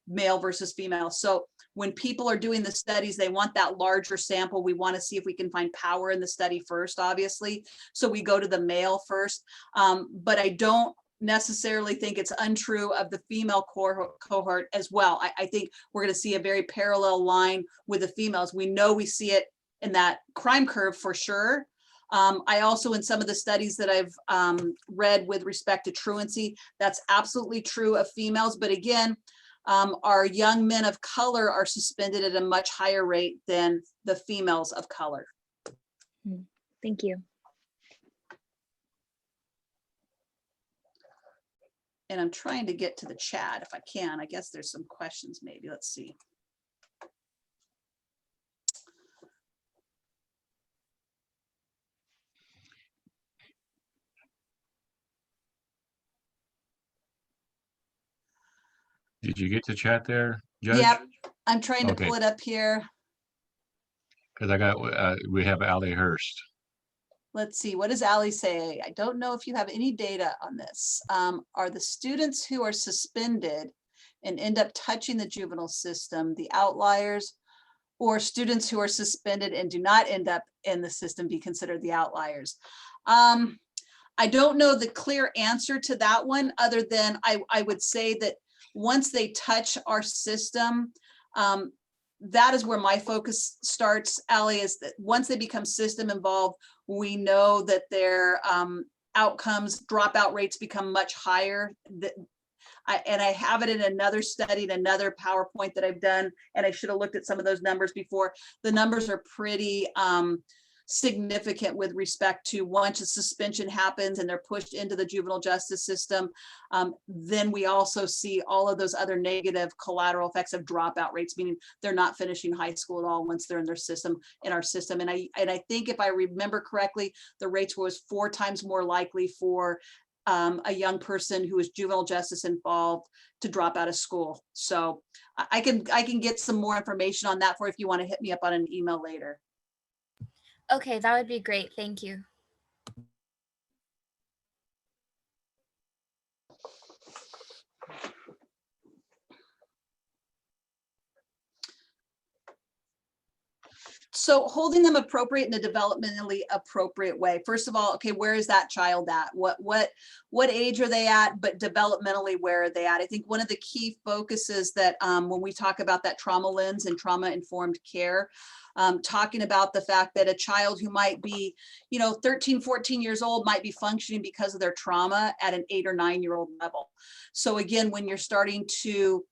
male versus female. So when people are doing the studies, they want that larger sample. We want to see if we can find power in the study first, obviously. So we go to the male first, but I don't necessarily think it's untrue of the female cohort as well. I think we're going to see a very parallel line with the females. We know we see it in that crime curve for sure. I also, in some of the studies that I've read with respect to truancy, that's absolutely true of females. But again, our young men of color are suspended at a much higher rate than the females of color. Thank you. And I'm trying to get to the chat if I can. I guess there's some questions maybe. Let's see. Did you get to chat there, Judge? Yep, I'm trying to Okay. pull it up here. Because I got, we have Allie Hurst. Let's see, what does Ally say? I don't know if you have any data on this. Are the students who are suspended and end up touching the juvenile system the outliers, or students who are suspended and do not end up in the system be considered the outliers? I don't know the clear answer to that one, other than I would say that once they touch our system, that is where my focus starts, Ally, is that once they become system involved, we know that their outcomes, dropout rates become much higher. And I have it in another study, in another PowerPoint that I've done, and I should have looked at some of those numbers before. The numbers are pretty significant with respect to once a suspension happens and they're pushed into the juvenile justice system, then we also see all of those other negative collateral effects of dropout rates, meaning they're not finishing high school at all once they're in their system, in our system. And I think if I remember correctly, the rates was 4 times more likely for a young person who is juvenile justice involved to drop out of school. So I can get some more information on that for if you want to hit me up on an email later. Okay, that would be great. Thank you. So holding them appropriate in a developmentally appropriate way. First of all, okay, where is that child at? What age are they at? But developmentally, where are they at? I think one of the key focuses that when we talk about that trauma lens and trauma-informed care, talking about the fact that a child who might be, 13, 14 years old might be functioning because of their trauma at an 8 or 9-year-old level. So again, when you're starting to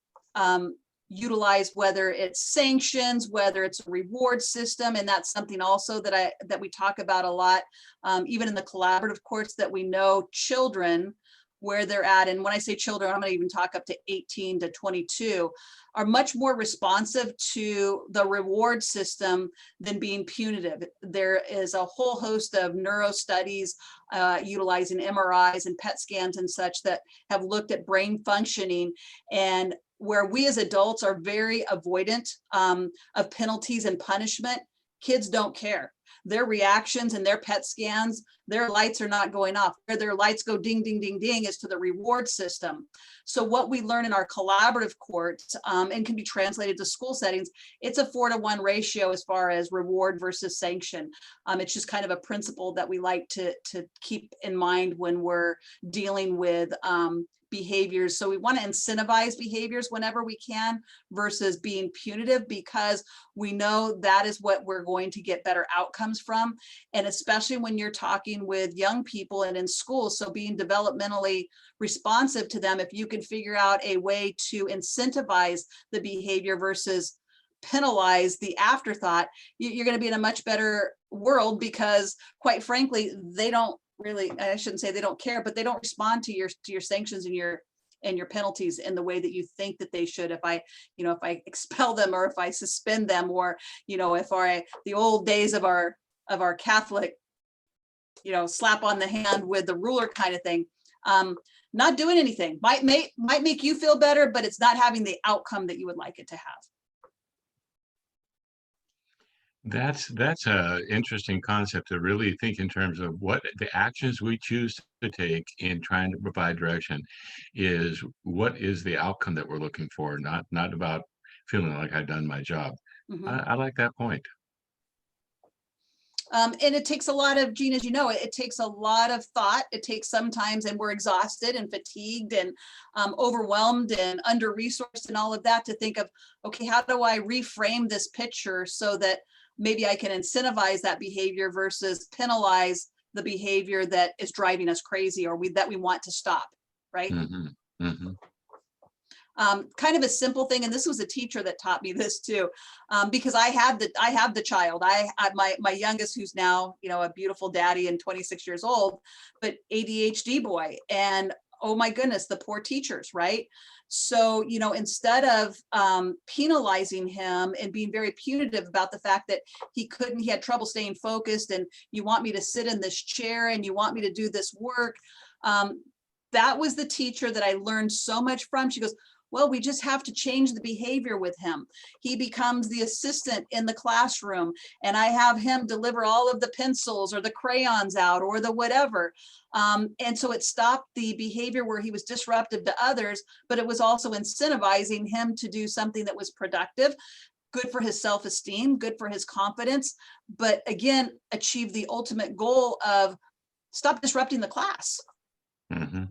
utilize, whether it's sanctions, whether it's a reward system, and that's something also that we talk about a lot, even in the collaborative courts, that we know children where they're at. And when I say children, I'm going to even talk up to 18 to 22, are much more responsive to the reward system than being punitive. There is a whole host of neuro studies utilizing MRIs and PET scans and such that have looked at brain functioning, and where we as adults are very avoidant of penalties and punishment, kids don't care. Their reactions and their PET scans, their lights are not going off. Where their lights go ding, ding, ding, ding is to the reward system. So what we learn in our collaborative courts and can be translated to school settings, it's a 4-to-1 ratio as far as reward versus sanction. It's just kind of a principle that we like to keep in mind when we're dealing with behaviors. So we want to incentivize behaviors whenever we can versus being punitive, because we know that is what we're going to get better outcomes from. And especially when you're talking with young people and in school, so being developmentally responsive to them, if you can figure out a way to incentivize the behavior versus penalize the afterthought, you're going to be in a much better world, because quite frankly, they don't really, I shouldn't say they don't care, but they don't respond to your sanctions and your penalties in the way that you think that they should. If I expel them, or if I suspend them, or if the old days of our Catholic, slap on the hand with the ruler kind of thing, not doing anything might make you feel better, but it's not having the outcome that you would like it to have. That's a interesting concept to really think in terms of what the actions we choose to take in trying to provide direction is. What is the outcome that we're looking for, not about feeling like I've done my job. Mm-hmm. I like that point. And it takes a lot of, Gene, as you know, it takes a lot of thought. It takes sometimes, and we're exhausted and fatigued and overwhelmed and under-resourced and all of that, to think of, okay, how do I reframe this picture so that maybe I can incentivize that behavior versus penalize the behavior that is driving us crazy, or that we want to stop, right? Mm-hmm. Mm-hmm. Kind of a simple thing, and this was a teacher that taught me this too, because I have the child. My youngest, who's now a beautiful daddy and 26 years old, but ADHD boy, and oh my goodness, the poor teachers, right? So instead of penalizing him and being very punitive about the fact that he had trouble staying focused, and you want me to sit in this chair and you want me to do this work, that was the teacher that I learned so much from. She goes, Well, we just have to change the behavior with him. He becomes the assistant in the classroom, and I have him deliver all of the pencils or the crayons out or the whatever. And so it stopped the behavior where he was disruptive to others, but it was also incentivizing him to do something that was productive, good for his self-esteem, good for his confidence, but again, achieve the ultimate goal of stop disrupting the class. Mm-hmm.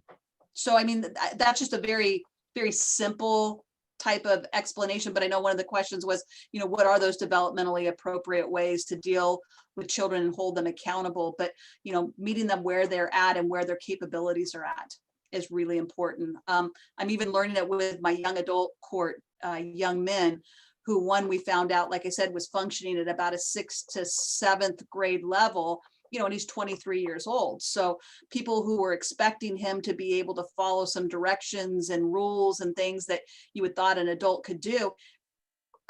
So, I mean, that's just a very, very simple type of explanation, but I know one of the questions was, you know, what are those developmentally appropriate ways to deal with children and hold them accountable? But, you know, meeting them where they're at and where their capabilities are at is really important. I'm even learning it with my young adult court, young men, who one we found out, like I said, was functioning at about a 6th to 7th grade level, you know, and he's 23 years old. So people who were expecting him to be able to follow some directions and rules and things that you would thought an adult could do,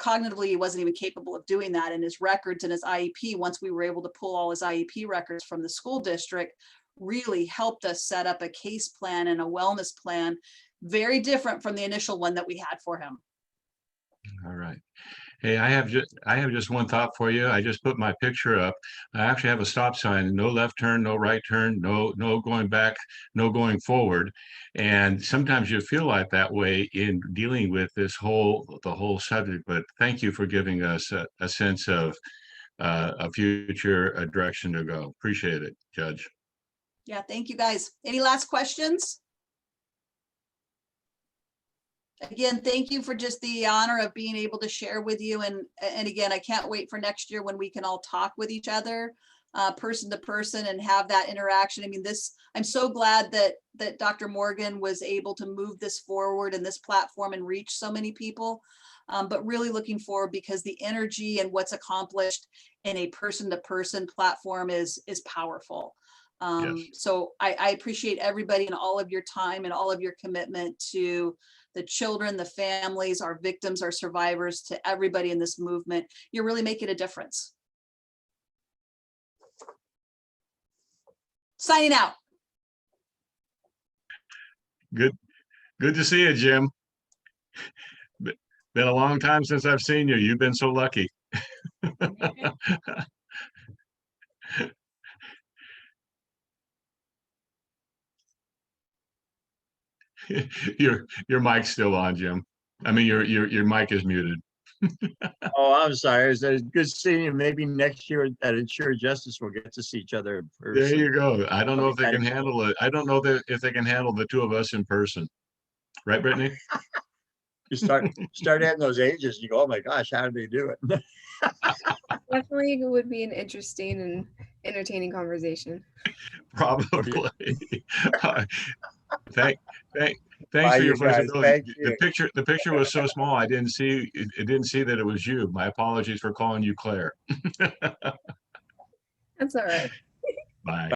cognitively, he wasn't even capable of doing that. And his records and his IEP, once we were able to pull all his IEP records from the school district, really helped us set up a case plan and a wellness plan, very different from the initial one that we had for him. All right. Hey, I have just one thought for you. I just put my picture up. I actually have a stop sign, no left turn, no right turn, no going back, no going forward. And sometimes you feel like that way in dealing with the whole subject, but thank you for giving us a sense of a future direction to go. Appreciate it, Judge. Yeah, thank you guys. Any last questions? Again, thank you for just the honor of being able to share with you. And again, I can't wait for next year when we can all talk with each other, person to person, and have that interaction. I mean, I'm so glad that Dr. Morgan was able to move this forward and this platform and reach so many people, but really looking forward because the energy and what's accomplished in a person to person platform is powerful. Yes. So I appreciate everybody and all of your time and all of your commitment to the children, the families, our victims, our survivors, to everybody in this movement. You're really making a difference. Signing out. Good to see you, Jim. Been a long time since I've seen you. You've been so lucky. Your mic's still on, Jim. I mean, your mic is muted. Oh, I'm sorry. It's good seeing you. Maybe next year at Ensure Justice, we'll get to see each other in person. There you go. I don't know if they can handle it. I don't know if they can handle the two of us in person. Right, Brittany? You start adding those ages, you go, oh my gosh, how do they do it? Definitely would be an interesting and entertaining conversation. Probably. Thanks Bye, for your you guys. flexibility. Thank you. The picture was so small, I didn't see that it was you. My apologies for calling you Claire. That's all right. Bye.